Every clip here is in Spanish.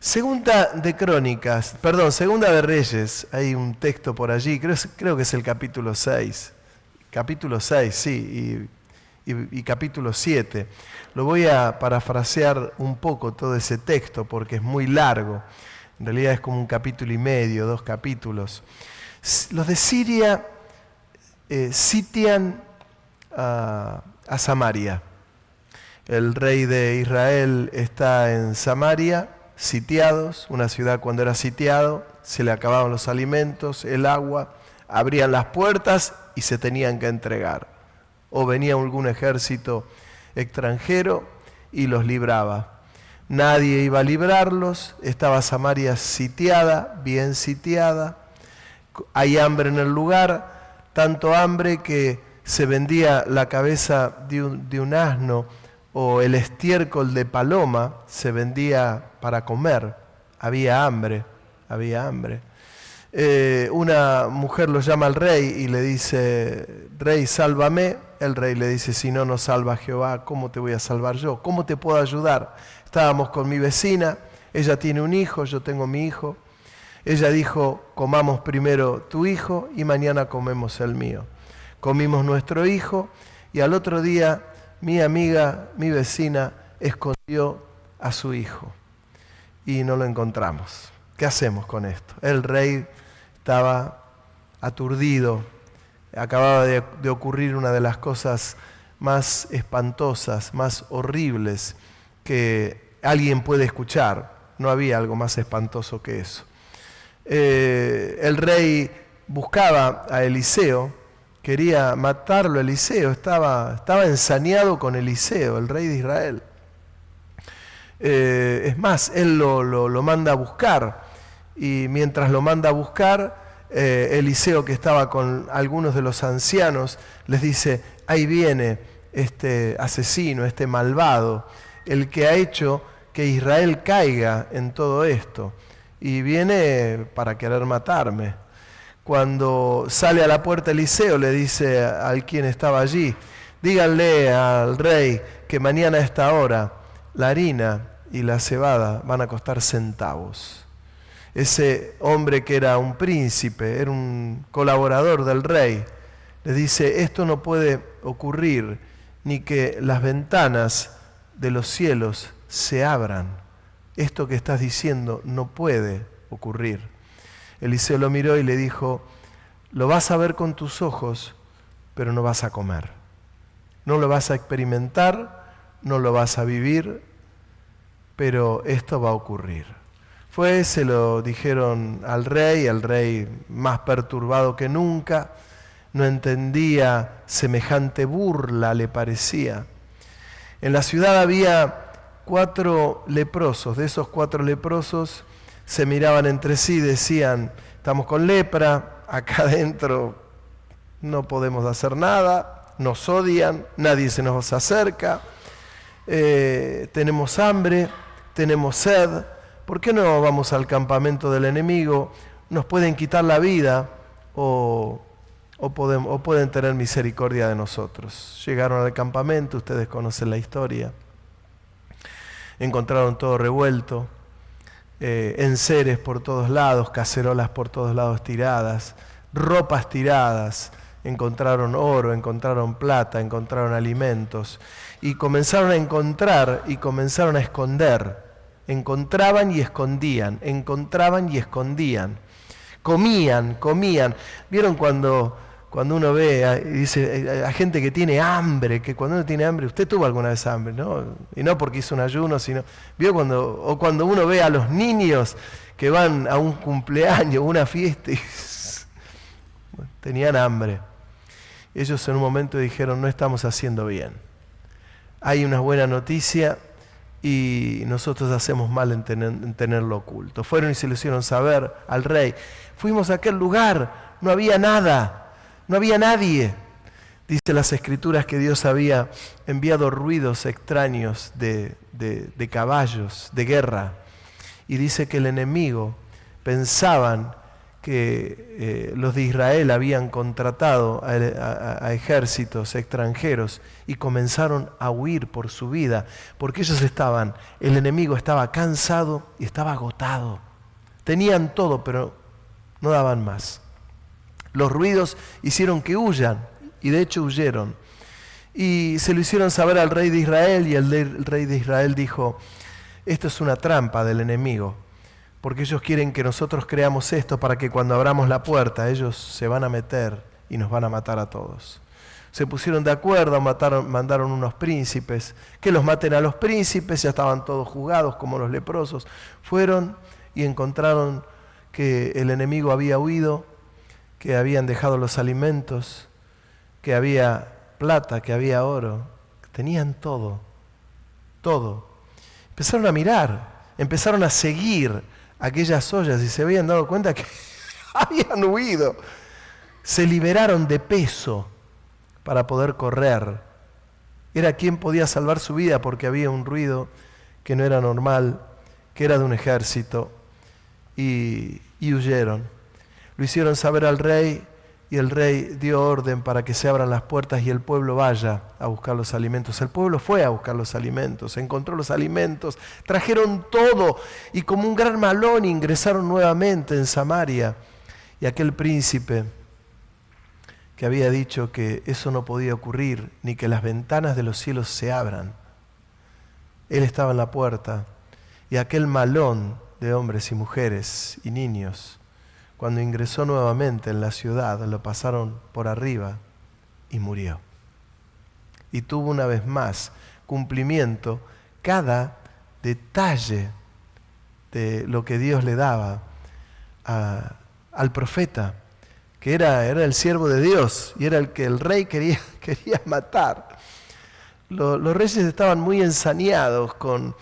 Segunda de Crónicas, perdón, Segunda de Reyes, hay un texto por allí, creo que es el capítulo 6. Capítulo 6, sí, y capítulo 7. Lo voy a parafrasear un poco todo ese texto porque es muy largo. En realidad es como un capítulo y medio, 2 capítulos. Los de Siria sitian a Samaria. El rey de Israel está en Samaria, sitiados, una ciudad cuando era sitiado, se le acababan los alimentos, el agua, abrían las puertas y se tenían que entregar. O venía algún ejército extranjero y los libraba. Nadie iba a librarlos, estaba Samaria sitiada, bien sitiada. Hay hambre en el lugar, tanto hambre que se vendía la cabeza de un asno o el estiércol de paloma, se vendía para comer. Había hambre, había hambre. Una mujer lo llama al rey y le dice: Rey, sálvame. El rey le dice: si no nos salva Jehová, ¿cómo te voy a salvar yo? ¿Cómo te puedo ayudar? Estábamos con mi vecina, ella tiene un hijo, yo tengo mi hijo. Ella dijo: comamos primero tu hijo y mañana comemos el mío. Comimos nuestro hijo y al otro día mi amiga, mi vecina, escondió a su hijo y no lo encontramos. ¿Qué hacemos con esto? El rey estaba aturdido. Acababa de ocurrir una de las cosas más espantosas, más horribles que alguien puede escuchar. No había algo más espantoso que eso. El rey buscaba a Eliseo, quería matarlo. Eliseo estaba ensañado con Eliseo, el rey de Israel. Es más, él lo manda a buscar, y mientras lo manda a buscar, Eliseo, que estaba con algunos de los ancianos, les dice: ahí viene este asesino, este malvado, el que ha hecho que Israel caiga en todo esto, y viene para querer matarme. Cuando sale a la puerta Eliseo, le dice al quien estaba allí: díganle al rey que mañana a esta hora la harina y la cebada van a costar centavos. Ese hombre, que era un príncipe, era un colaborador del rey, le dice: esto no puede ocurrir, ni que las ventanas de los cielos se abran. Esto que estás diciendo no puede ocurrir. Eliseo lo miró y le dijo: lo vas a ver con tus ojos, pero no vas a comer. No lo vas a experimentar, no lo vas a vivir, pero esto va a ocurrir. Se lo dijeron al rey más perturbado que nunca, no entendía semejante burla, le parecía. En la ciudad había 4 leprosos, de esos 4 leprosos se miraban entre sí y decían: estamos con lepra, acá adentro no podemos hacer nada, nos odian, nadie se nos acerca, tenemos hambre, tenemos sed. ¿Por qué no vamos al campamento del enemigo? Nos pueden quitar la vida o pueden tener misericordia de nosotros. Llegaron al campamento, ustedes conocen la historia. Encontraron todo revuelto, enseres por todos lados, cacerolas por todos lados tiradas, ropas tiradas. Encontraron oro, encontraron plata, encontraron alimentos. Y comenzaron a encontrar y comenzaron a esconder. Encontraban y escondían, encontraban y escondían. Comían. ¿Vieron cuando uno ve y dice a gente que tiene hambre, que cuando uno tiene hambre, usted tuvo alguna vez hambre, ¿no? Y no porque hizo un ayuno, sino ¿vio cuando uno ve a los niños que van a un cumpleaños, una fiesta y tenían hambre? Ellos en un momento dijeron: no estamos haciendo bien. Hay una buena noticia y nosotros hacemos mal en tenerlo oculto. Fueron y se lo hicieron saber al rey. Fuimos a aquel lugar, no había nada, no había nadie. Dice las Escrituras que Dios había enviado ruidos extraños de caballos, de guerra. Y dice que el enemigo pensaban que los de Israel habían contratado a ejércitos extranjeros y comenzaron a huir por su vida, porque el enemigo estaba cansado y estaba agotado. Tenían todo, pero no daban más. Los ruidos hicieron que huyan, y de hecho huyeron. Y se lo hicieron saber al rey de Israel, y el rey de Israel dijo: esto es una trampa del enemigo, porque ellos quieren que nosotros creamos esto para que cuando abramos la puerta ellos se van a meter y nos van a matar a todos. Se pusieron de acuerdo, mandaron unos príncipes, que los maten a los príncipes, ya estaban todos juzgados como los leprosos. Fueron y encontraron que el enemigo había huido, que habían dejado los alimentos, que había plata, que había oro, tenían todo, todo. Empezaron a mirar, empezaron a seguir aquellas ollas y se habían dado cuenta que habían huido. Se liberaron de peso para poder correr. Era quien podía salvar su vida porque había un ruido que no era normal, que era de un ejército, y huyeron. Lo hicieron saber al rey, y el rey dio orden para que se abran las puertas y el pueblo vaya a buscar los alimentos. El pueblo fue a buscar los alimentos, encontró los alimentos, trajeron todo y como un gran malón ingresaron nuevamente en Samaria. Y aquel príncipe que había dicho que eso no podía ocurrir, ni que las ventanas de los cielos se abran, él estaba en la puerta, y aquel malón de hombres y mujeres y niños, cuando ingresó nuevamente en la ciudad, lo pasaron por arriba y murió. Y tuvo una vez más cumplimiento cada detalle de lo que Dios le daba al profeta, que era el siervo de Dios y era el que el rey quería matar. Los reyes estaban muy ensañados con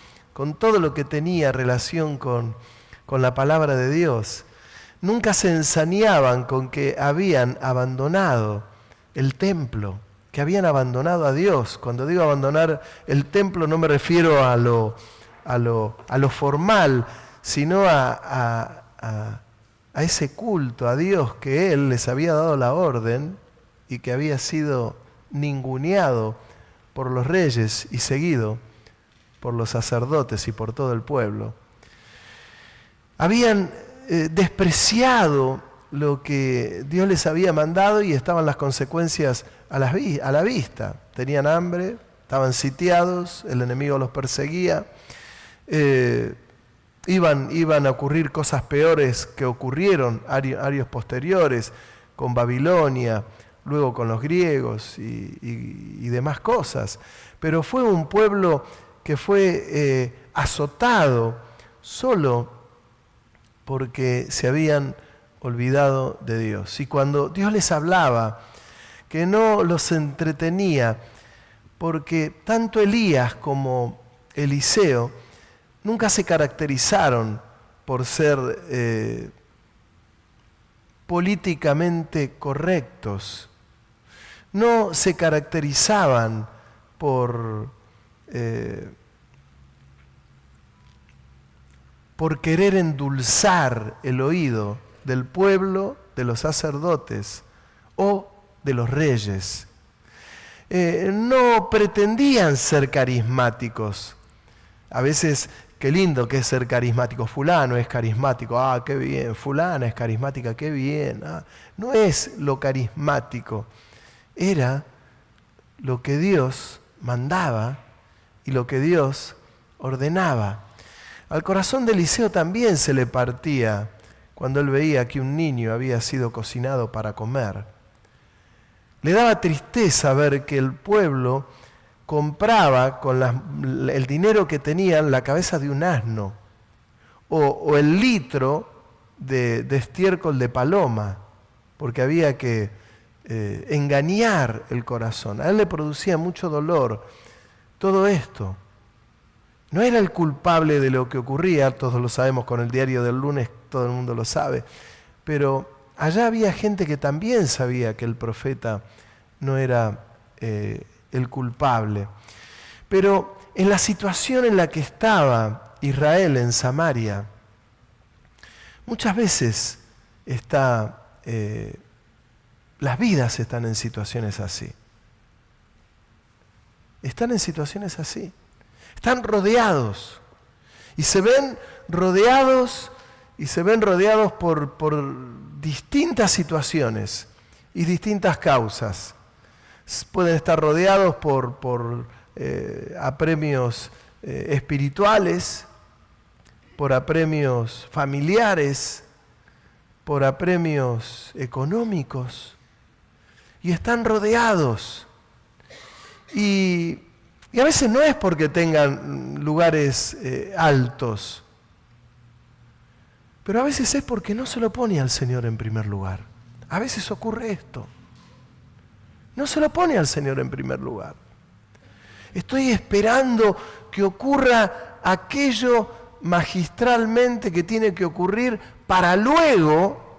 todo lo que tenía relación con la palabra de Dios. Nunca se ensañaban con que habían abandonado el templo, que habían abandonado a Dios. Cuando digo abandonar el templo no me refiero a lo formal, sino a ese culto a Dios que Él les había dado la orden y que había sido ninguneado por los reyes y seguido por los sacerdotes y por todo el pueblo. Habían despreciado lo que Dios les había mandado y estaban las consecuencias a la vista. Tenían hambre, estaban sitiados, el enemigo los perseguía, iban a ocurrir cosas peores que ocurrieron años posteriores con Babilonia, luego con los griegos y demás cosas. Pero fue un pueblo que fue azotado solo porque se habían olvidado de Dios. Y cuando Dios les hablaba, que no los entretenía, porque tanto Elías como Eliseo nunca se caracterizaron por ser políticamente correctos, no se caracterizaban por querer endulzar el oído del pueblo, de los sacerdotes o de los reyes. No pretendían ser carismáticos. A veces, qué lindo que es ser carismático. Fulano es carismático, qué bien. Fulana es carismática, qué bien. No es lo carismático. Era lo que Dios mandaba y lo que Dios ordenaba. Al corazón de Eliseo también se le partía cuando él veía que un niño había sido cocinado para comer. Le daba tristeza ver que el pueblo compraba con el dinero que tenían la cabeza de un asno o el litro de estiércol de paloma, porque había que engañar el corazón. A él le producía mucho dolor todo esto. No era el culpable de lo que ocurría, todos lo sabemos con el diario del lunes, todo el mundo lo sabe, pero allá había gente que también sabía que el profeta no era el culpable. Pero en la situación en la que estaba Israel en Samaria, muchas veces las vidas están en situaciones así. Están en situaciones así. Están rodeados. Y se ven rodeados por distintas situaciones y distintas causas. Pueden estar rodeados por apremios espirituales, por apremios familiares, por apremios económicos, y están rodeados. Y a veces no es porque tengan lugares altos, pero a veces es porque no se lo pone al Señor en primer lugar. A veces ocurre esto. No se lo pone al Señor en primer lugar. Estoy esperando que ocurra aquello magistralmente que tiene que ocurrir para luego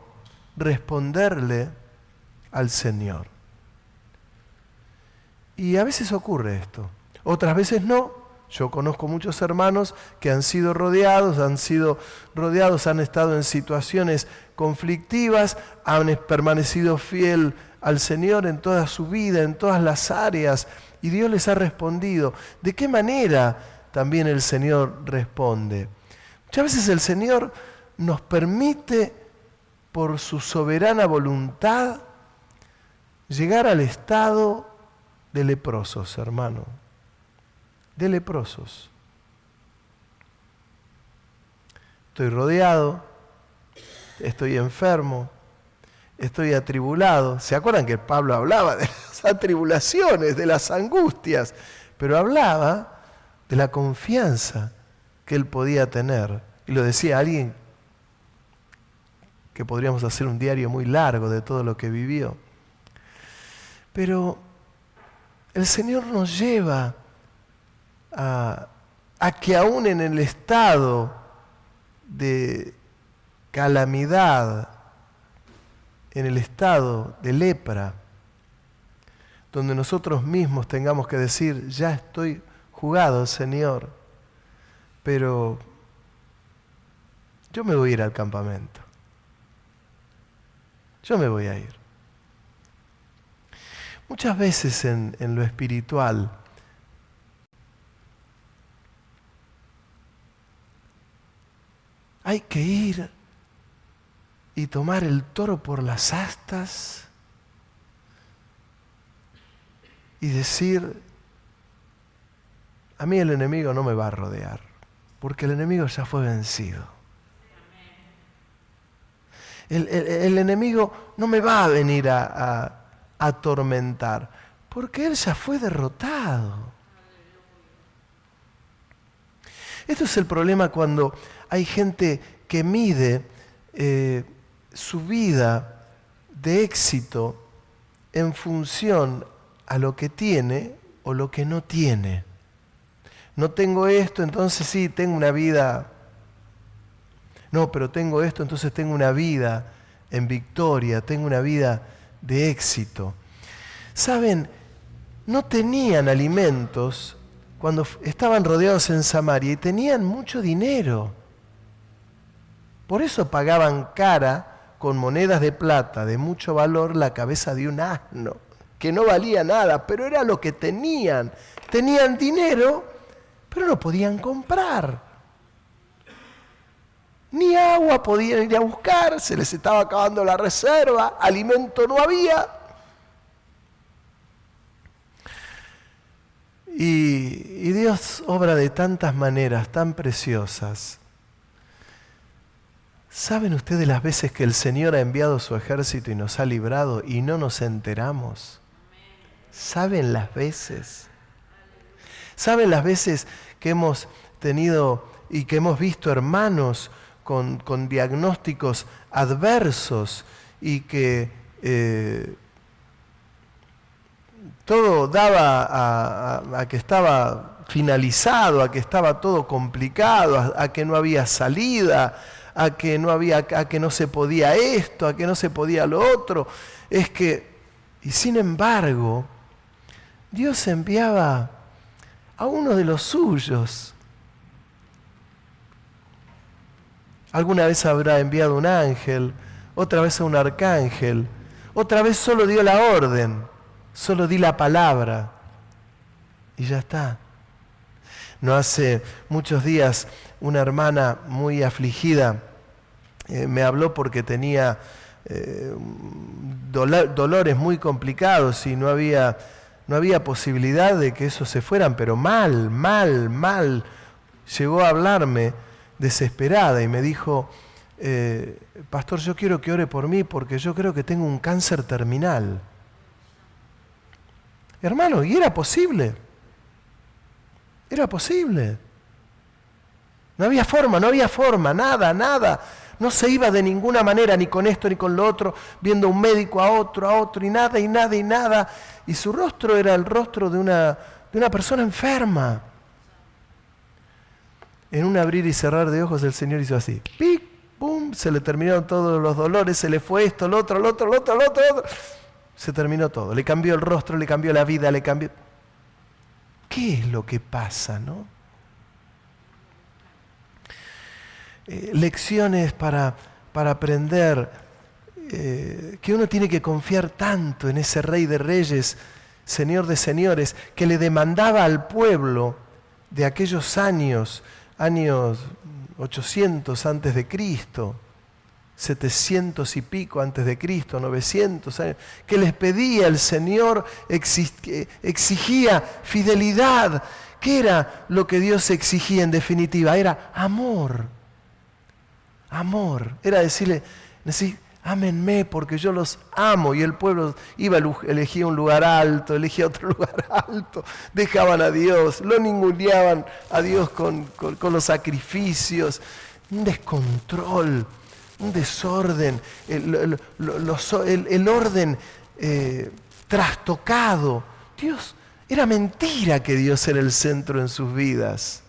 responderle al Señor. Y a veces ocurre esto. Otras veces no. Yo conozco muchos hermanos que han sido rodeados, han estado en situaciones conflictivas, han permanecido fiel al Señor en toda su vida, en todas las áreas, y Dios les ha respondido. ¿De qué manera también el Señor responde? Muchas veces el Señor nos permite, por su soberana voluntad, llegar al estado de leprosos, hermano. De leprosos. Estoy rodeado, estoy enfermo, estoy atribulado. ¿Se acuerdan que Pablo hablaba de las atribulaciones, de las angustias? Pero hablaba de la confianza que él podía tener. Y lo decía alguien que podríamos hacer un diario muy largo de todo lo que vivió. Pero el Señor nos lleva a que aún en el estado de calamidad, en el estado de lepra, donde nosotros mismos tengamos que decir, ya estoy jugado, Señor, pero yo me voy a ir al campamento. Yo me voy a ir. Muchas veces en lo espiritual, hay que ir y tomar el toro por las astas y decir, a mí el enemigo no me va a rodear, porque el enemigo ya fue vencido. El enemigo no me va a venir a atormentar, porque él ya fue derrotado. Esto es el problema cuando hay gente que mide su vida de éxito en función a lo que tiene o lo que no tiene. No tengo esto, entonces sí, tengo una vida. No, pero tengo esto, entonces tengo una vida en victoria, tengo una vida de éxito. ¿Saben? No tenían alimentos cuando estaban rodeados en Samaria y tenían mucho dinero. Por eso pagaban cara con monedas de plata de mucho valor la cabeza de un asno, que no valía nada, pero era lo que tenían. Tenían dinero, pero no podían comprar. Ni agua podían ir a buscar, se les estaba acabando la reserva, alimento no había. Y Dios obra de tantas maneras tan preciosas. ¿Saben ustedes las veces que el Señor ha enviado su ejército y nos ha librado y no nos enteramos? ¿Saben las veces? ¿Saben las veces que hemos tenido y que hemos visto hermanos con diagnósticos adversos y que todo daba a que estaba finalizado, a que estaba todo complicado, a que no había salida, a que no se podía esto, a que no se podía lo otro? Y sin embargo, Dios enviaba a uno de los suyos. ¿Alguna vez habrá enviado un ángel otra vez a un arcángel, otra vez solo dio la orden, solo di la palabra y ya está. No hace muchos días una hermana muy afligida me habló porque tenía dolores muy complicados y no había posibilidad de que esos se fueran, pero mal. Llegó a hablarme desesperada y me dijo, pastor, yo quiero que ore por mí porque yo creo que tengo un cáncer terminal. Hermano, y era posible. Era posible. No había forma, nada. No se iba de ninguna manera, ni con esto ni con lo otro, viendo un médico a otro, y nada. Y su rostro era el rostro de una persona enferma. En un abrir y cerrar de ojos el Señor hizo así. ¡Pic! ¡Pum! Se le terminaron todos los dolores, se le fue esto, lo otro. Se terminó todo. Le cambió el rostro, le cambió la vida, le cambió... ¿Qué es lo que pasa, no? Lecciones para aprender, que uno tiene que confiar tanto en ese Rey de Reyes, Señor de Señores, que le demandaba al pueblo de aquellos años 800 antes de Cristo, 700 y pico antes de Cristo, 900 años, que les pedía el Señor, exigía fidelidad. ¿Qué era lo que Dios exigía en definitiva? Era amor. Era decir, ámenme porque yo los amo. Y el pueblo elegía un lugar alto, elegía otro lugar alto, dejaban a Dios, lo ninguneaban a Dios con los sacrificios, un descontrol, un desorden, el orden trastocado. Dios, era mentira que Dios era el centro en sus vidas.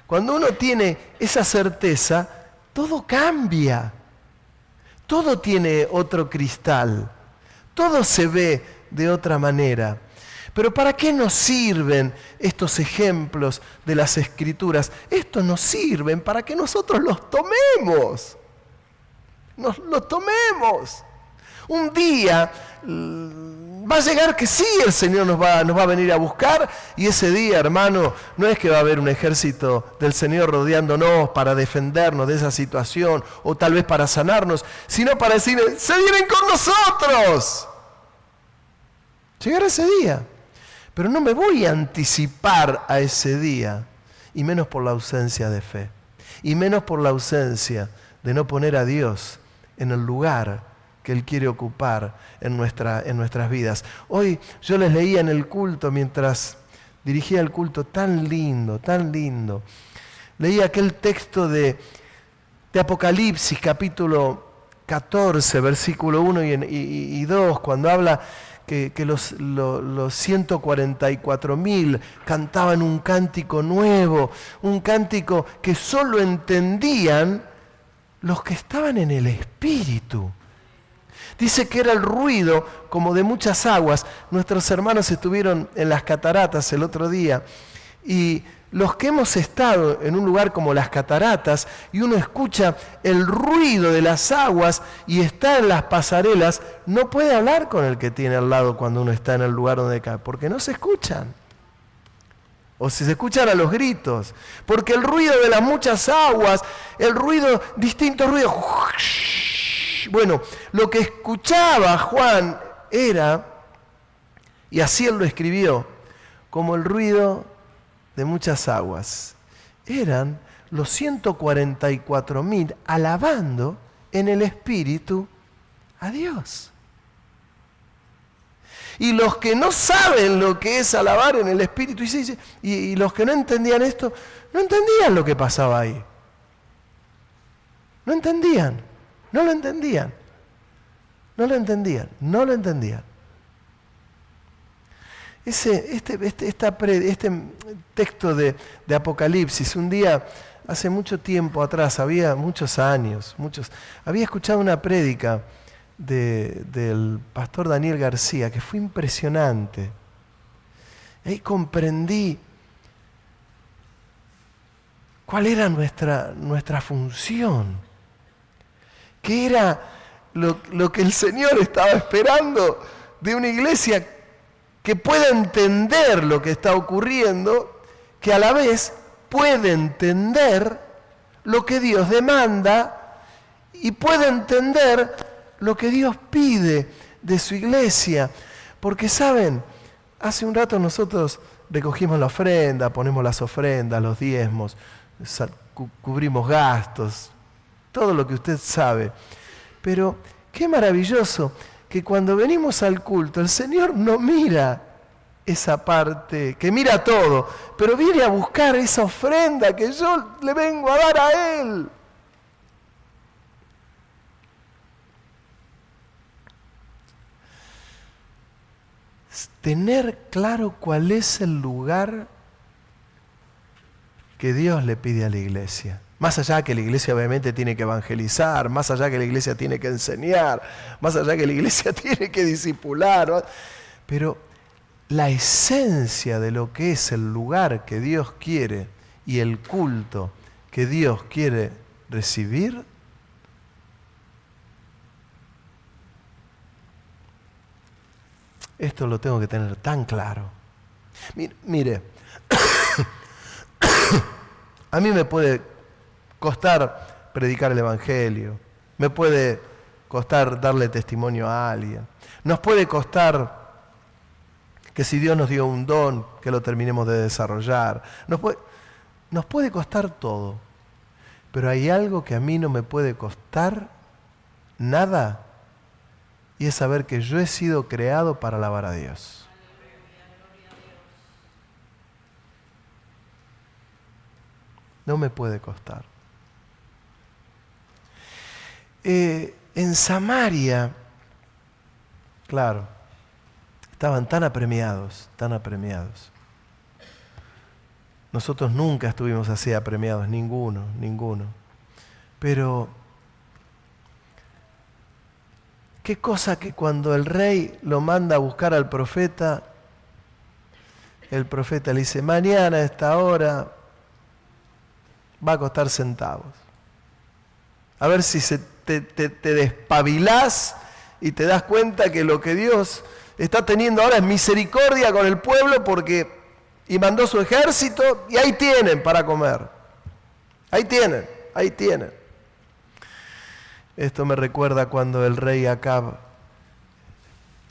Cuando uno tiene esa certeza, todo cambia. Todo tiene otro cristal. Todo se ve de otra manera. Pero ¿para qué nos sirven estos ejemplos de las Escrituras? Estos nos sirven para que nosotros los tomemos. Los tomemos. Un día va a llegar que sí, el Señor nos va a venir a buscar, y ese día, hermano, no es que va a haber un ejército del Señor rodeándonos para defendernos de esa situación o tal vez para sanarnos, sino para decir, ¡se vienen con nosotros! Llegará ese día. Pero no me voy a anticipar a ese día, y menos por la ausencia de fe, y menos por la ausencia de no poner a Dios en el lugar que Él quiere ocupar en nuestras vidas. Hoy yo les leía en el culto, mientras dirigía el culto, tan lindo, leía aquel texto de Apocalipsis, capítulo 14, versículo 1 y 2, cuando habla que los 144.000 cantaban un cántico nuevo, un cántico que solo entendían los que estaban en el Espíritu. Dice que era el ruido como de muchas aguas. Nuestros hermanos estuvieron en las cataratas el otro día y los que hemos estado en un lugar como las cataratas y uno escucha el ruido de las aguas y está en las pasarelas, no puede hablar con el que tiene al lado cuando uno está en el lugar donde cae, porque no se escuchan. O si se escuchan a los gritos, porque el ruido de las muchas aguas, el ruido, distintos ruidos. Bueno, lo que escuchaba Juan era, y así él lo escribió, como el ruido de muchas aguas. Eran los 144.000 alabando en el Espíritu a Dios. Y los que no saben lo que es alabar en el Espíritu, y los que no entendían esto, no entendían lo que pasaba ahí. No entendían, no lo entendían. No lo entendían, no lo entendían. Este texto de Apocalipsis, un día, hace mucho tiempo atrás, había muchos años, había escuchado una prédica del pastor Daniel García, que fue impresionante. Ahí comprendí cuál era nuestra función, qué era lo que el Señor estaba esperando de una iglesia que pueda entender lo que está ocurriendo, que a la vez puede entender lo que Dios demanda y puede entender lo que Dios pide de su iglesia. Porque, ¿saben? Hace un rato nosotros recogimos la ofrenda, ponemos las ofrendas, los diezmos, cubrimos gastos, todo lo que usted sabe. Pero qué maravilloso que cuando venimos al culto, el Señor no mira esa parte, que mira todo, pero viene a buscar esa ofrenda que yo le vengo a dar a Él. Tener claro cuál es el lugar que Dios le pide a la iglesia. Más allá que la iglesia obviamente tiene que evangelizar, más allá que la iglesia tiene que enseñar, más allá que la iglesia tiene que discipular, ¿no? Pero la esencia de lo que es el lugar que Dios quiere y el culto que Dios quiere recibir, esto lo tengo que tener tan claro. Mire, a mí me puede costar predicar el Evangelio, me puede costar darle testimonio a alguien, nos puede costar que si Dios nos dio un don, que lo terminemos de desarrollar, nos puede costar todo, pero hay algo que a mí no me puede costar nada, y es saber que yo he sido creado para alabar a Dios. No me puede costar. En Samaria, claro, estaban tan apremiados, tan apremiados. Nosotros nunca estuvimos así apremiados, ninguno. Pero, qué cosa que cuando el rey lo manda a buscar al profeta, el profeta le dice, mañana a esta hora va a costar centavos. A ver si te despabilás y te das cuenta que lo que Dios está teniendo ahora es misericordia con el pueblo y mandó su ejército y ahí tienen para comer. Ahí tienen. Esto me recuerda cuando el rey Acab,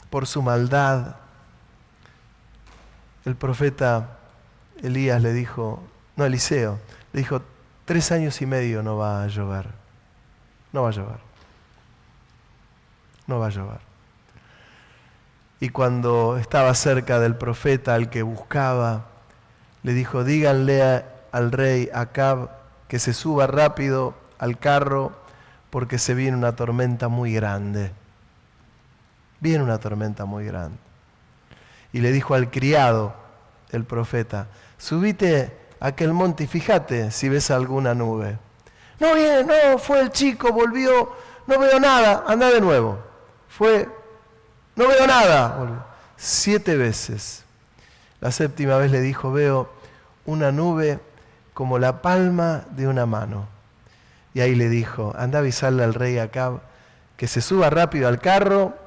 por su maldad, el profeta Eliseo, le dijo, 3 años y medio no va a llover. No va a llover. Y cuando estaba cerca del profeta al que buscaba, le dijo, díganle al rey Acab que se suba rápido al carro, porque se viene una tormenta muy grande. Viene una tormenta muy grande. Y le dijo al criado, el profeta, subite a aquel monte y fíjate si ves alguna nube. No viene, no, fue el chico, volvió, no veo nada, anda de nuevo. No veo nada. Volvió. 7 veces. La 7ª vez le dijo, veo una nube como la palma de una mano. Y ahí le dijo, anda a avisarle al rey Acab que se suba rápido al carro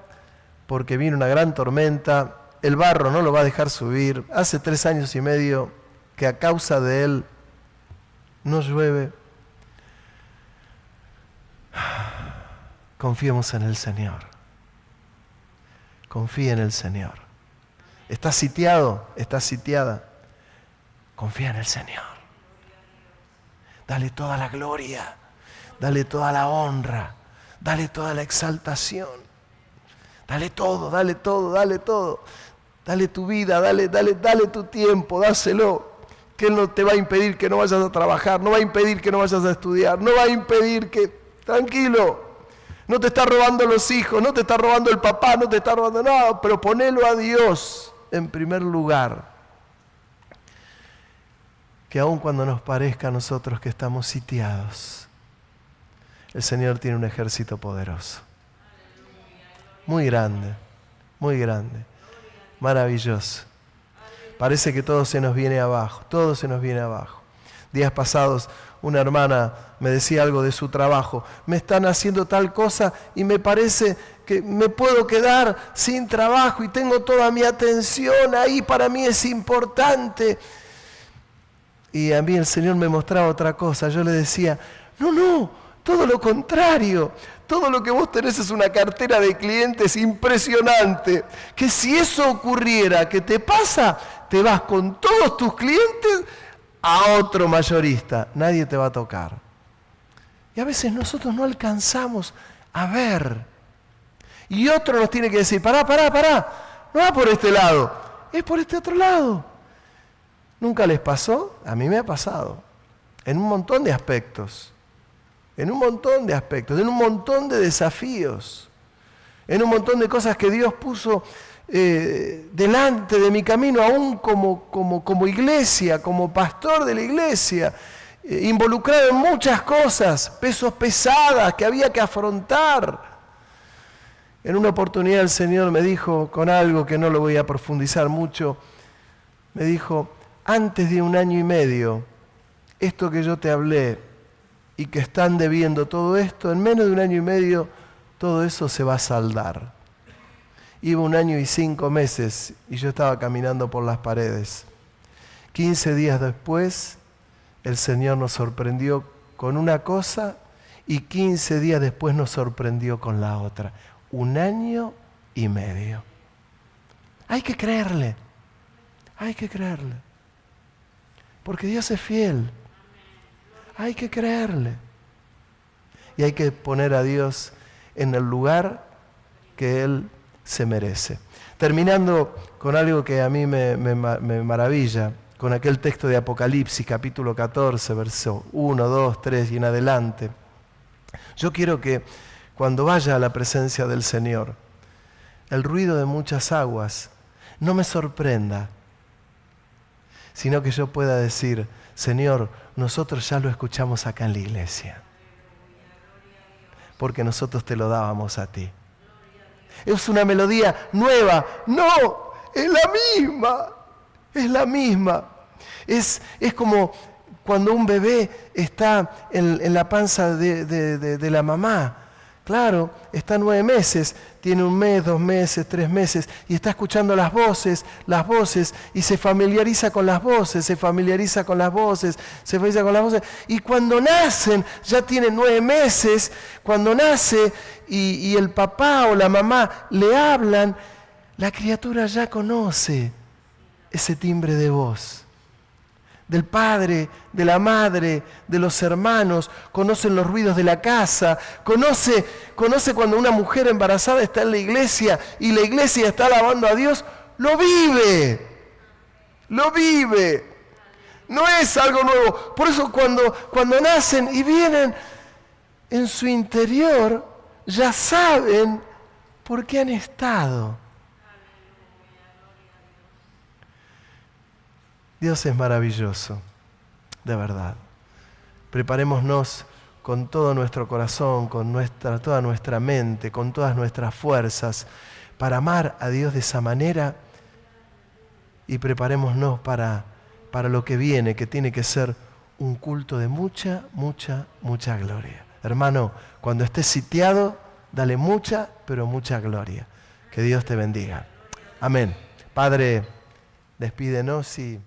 porque viene una gran tormenta, el barro no lo va a dejar subir, hace 3 años y medio que a causa de él no llueve. Confiemos en el Señor. Confía en el Señor. ¿Estás sitiado? ¿Estás sitiada? Confía en el Señor. Dale toda la gloria, dale toda la honra, dale toda la exaltación. Dale todo, dale todo, dale todo. Dale tu vida, dale tu tiempo, dáselo. Que Él no te va a impedir que no vayas a trabajar, no va a impedir que no vayas a estudiar, no va a impedir que... Tranquilo, no te está robando los hijos, no te está robando el papá, no te está robando nada, pero ponelo a Dios en primer lugar. Que aun cuando nos parezca a nosotros que estamos sitiados, el Señor tiene un ejército poderoso. Muy grande, maravilloso. Parece que todo se nos viene abajo, todo se nos viene abajo. Días pasados una hermana me decía algo de su trabajo. Me están haciendo tal cosa y me parece que me puedo quedar sin trabajo y tengo toda mi atención ahí, para mí es importante. Y a mí el Señor me mostraba otra cosa. Yo le decía, no, todo lo contrario. Todo lo que vos tenés es una cartera de clientes impresionante. Que si eso ocurriera, ¿qué te pasa? Te vas con todos tus clientes a otro mayorista. Nadie te va a tocar. Y a veces nosotros no alcanzamos a ver. Y otro nos tiene que decir, pará. No va por este lado, es por este otro lado. ¿Nunca les pasó? A mí me ha pasado. En un montón de aspectos. En un montón de desafíos, en un montón de cosas que Dios puso delante de mi camino, aún como iglesia, como pastor de la iglesia, involucrado en muchas cosas, pesos pesadas que había que afrontar. En una oportunidad el Señor me dijo, con algo que no lo voy a profundizar mucho, me dijo, antes de 1 año y medio, esto que yo te hablé, y que están debiendo todo esto, en menos de 1 año y medio, todo eso se va a saldar. Iba 1 año y 5 meses y yo estaba caminando por las paredes. 15 días después, el Señor nos sorprendió con una cosa y 15 días después nos sorprendió con la otra. 1 año y medio. Hay que creerle. Porque Dios es fiel. Hay que creerle. Y hay que poner a Dios en el lugar que Él se merece. Terminando con algo que a mí me maravilla, con aquel texto de Apocalipsis, capítulo 14, verso 1, 2, 3 y en adelante. Yo quiero que cuando vaya a la presencia del Señor, el ruido de muchas aguas no me sorprenda, sino que yo pueda decir, Señor, nosotros ya lo escuchamos acá en la iglesia, porque nosotros te lo dábamos a ti. Es una melodía nueva. No, es la misma. Es como cuando un bebé está en la panza de la mamá. Claro, está 9 meses, tiene 1 mes, 2 meses, 3 meses, y está escuchando las voces, y se familiariza con las voces, y cuando nacen, ya tienen 9 meses, cuando nace y el papá o la mamá le hablan, la criatura ya conoce ese timbre de voz. Del padre, de la madre, de los hermanos, conocen los ruidos de la casa, conoce cuando una mujer embarazada está en la iglesia y la iglesia está alabando a Dios, lo vive, no es algo nuevo. Por eso cuando nacen y vienen, en su interior ya saben por qué han estado. Dios es maravilloso, de verdad. Preparémonos con todo nuestro corazón, con toda nuestra mente, con todas nuestras fuerzas, para amar a Dios de esa manera, y preparémonos para lo que viene, que tiene que ser un culto de mucha, mucha, mucha gloria. Hermano, cuando estés sitiado, dale mucha, pero mucha gloria. Que Dios te bendiga. Amén. Padre, despídenos y